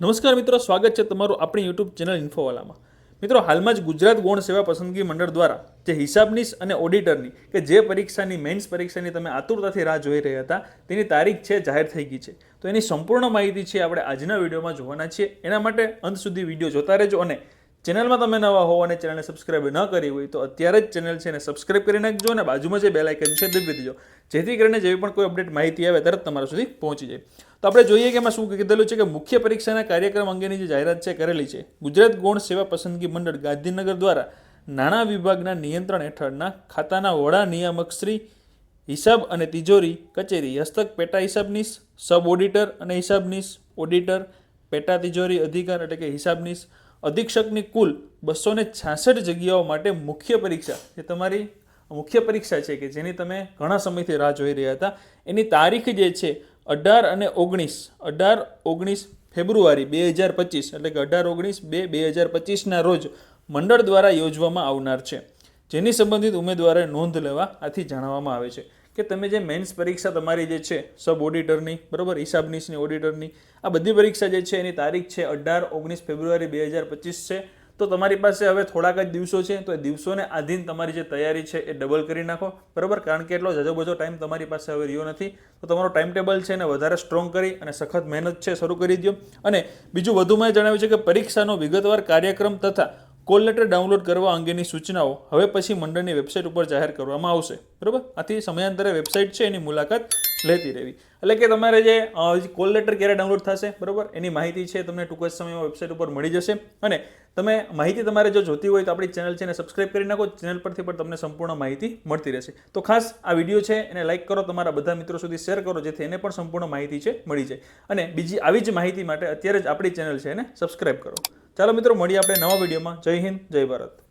નમસ્કાર મિત્રો, સ્વાગત છે તમારું આપણી યુટ્યુબ ચેનલ ઇન્ફોવાલામાં। મિત્રો, હાલમાં જ ગુજરાત ગૌણ સેવા પસંદગી મંડળ દ્વારા જે હિસાબનીસ અને ઓડિટરની કે જે પરીક્ષાની મેન્સ પરીક્ષાની તમે આતુરતાથી રાહ જોઈ રહ્યા હતા તેની તારીખ છે જાહેર થઈ ગઈ છે। તો એની સંપૂર્ણ માહિતી છે આપણે આજના વિડીયોમાં જોવાના છીએ। એના માટે અંત સુધી વિડીયો જોતા રહેજો અને ચેનલમાં તમે નવા હો અને ચેનલને સબસ્ક્રાઇબ ન કરી હોય તો અત્યારે જ ચેનલ છે એને સબસ્ક્રાઇબ કરી નાખજો અને બાજુમાં જે બેલ આઇકન છે દબાવી દેજો, જેથી કરીને જેવી પણ કોઈ અપડેટ માહિતી આવે તરત તમારા સુધી પહોંચી જાય। તો આપણે જોઈએ કે એમાં શું કીધેલું છે કે મુખ્ય પરીક્ષાના કાર્યક્રમ અંગેની જે જાહેરાત છે કરેલી છે ગુજરાત ગૌણ સેવા પસંદગી મંડળ ગાંધીનગર દ્વારા નાણાં વિભાગના નિયંત્રણ હેઠળના ખાતાના વડા નિયામક શ્રી હિસાબ અને તિજોરી કચેરી હસ્તક પેટા હિસાબનીસ, સબ ઓડિટર અને હિસાબનીસ, ઓડિટર, પેટા તિજોરી અધિકાર એટલે કે હિસાબનીસ અધિક્ષકની કુલ 266 જગ્યાઓ માટે મુખ્ય પરીક્ષા, જે તમારી મુખ્ય પરીક્ષા છે કે જેની તમે ઘણા સમયથી રાહ જોઈ રહ્યા હતા, એની તારીખ જે છે 18 અને 19 ફેબ્રુઆરી 2025 એટલે કે 18-19-2025ના રોજ મંડળ દ્વારા યોજવામાં આવનાર છે, જેની સંબંધિત ઉમેદવારોએ નોંધ લેવા આથી જણાવવામાં આવે છે કે તમે જે મેન્સ પરીક્ષા તમારી જે છે સબ ઓડિટરની, બરાબર, હિસાબનીસની, ઓડિટરની, આ બધી પરીક્ષા જે છે એની તારીખ છે 18-19 ફેબ્રુઆરી 2025 છે। તો તમારી પાસે હવે થોડાક જ દિવસો છે, તો એ દિવસોને આધીન તમારી જે તૈયારી છે એ ડબલ કરી નાખો, બરાબર, કારણ કે એટલો જજો ટાઈમ તમારી પાસે હવે રહ્યો નથી। તો તમારો ટાઈમ ટેબલ છે એને વધારે સ્ટ્રોંગ કરી અને સખત મહેનત છે શરૂ કરી દો। અને બીજું વધુમાં જણાવ્યું છે કે પરીક્ષાનો વિગતવાર કાર્યક્રમ તથા કોલ લેટર ડાઉનલોડ કરવા અંગેની સૂચનાઓ હવે પછી મંડળની વેબસાઇટ ઉપર જાહેર કરવામાં આવશે, બરાબર। આથી સમયાંતરે વેબસાઇટ છે એની મુલાકાત લેતી રહેવી, એટલે કે તમારે જે કોલ લેટર ક્યારે ડાઉનલોડ થશે, બરાબર, એની માહિતી છે તમને ટૂંક જ સમયમાં વેબસાઇટ ઉપર મળી જશે। અને તમે માહિતી તમારે જો જોતી હોય તો આપણી ચેનલ છે એને સબસ્ક્રાઇબ કરી નાખો, ચેનલ પરથી પણ તમને સંપૂર્ણ માહિતી મળતી રહેશે। તો ખાસ આ વિડીયો છે એને લાઇક કરો, તમારા બધા મિત્રો સુધી શેર કરો, જેથી એને પણ સંપૂર્ણ માહિતી છે મળી જાય। અને બીજી આવી જ માહિતી માટે અત્યારે જ આપણી ચેનલ છે એને સબસ્ક્રાઇબ કરો। ચાલો મિત્રો, મળીએ આપણે નવા વિડીયોમાં। જય હિન્દ, જય ભારત।